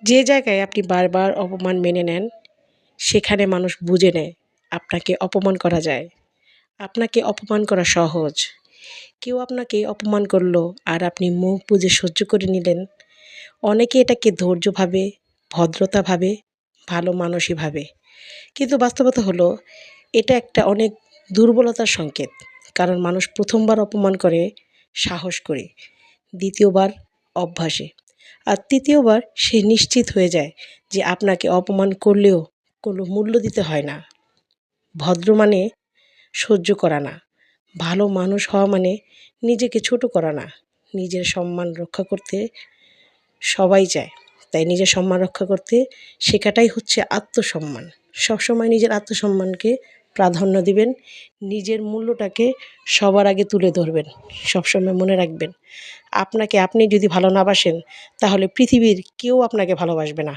যে জায়গায় আপনি বারবার অপমান মেনে নেন, সেখানে মানুষ বুঝে নেয় আপনাকে অপমান করা যায়। আপনাকে অপমান করা সহজ। কেউ আপনাকে অপমান করলো আর আপনি মুখ বুজে সহ্য করে নিলেন। অনেকে এটাকে ধৈর্য ভাবে, ভদ্রতা ভাবে, ভালো মানুষই ভাবে। কিন্তু বাস্তবতা হলো এটা একটা অনেক দুর্বলতার সংকেত। কারণ মানুষ ১ম বার অপমান করে সাহস করে, ২য় বার অভ্যাসে, আর ৩য় বার সে নিশ্চিত হয়ে যায় যে আপনাকে অপমান করলেও কোনো মূল্য দিতে হয় না। ভদ্র মানে সহ্য করা না। ভালো মানুষ হওয়া মানে নিজেকে ছোট করা না। নিজের সম্মান রক্ষা করতে সবাই চায়। তাই নিজের সম্মান রক্ষা করতে শেখাটাই হচ্ছে আত্মসম্মান। সবসময় নিজের আত্মসম্মানকে প্রাধান্য দিবেন। নিজের মূল্যটাকে সবার আগে তুলে ধরবেন। সবসময় মনে রাখবেন, আপনাকে আপনি যদি ভালো না বাসেন, তাহলে পৃথিবীর কেউ আপনাকে ভালোবাসবে না।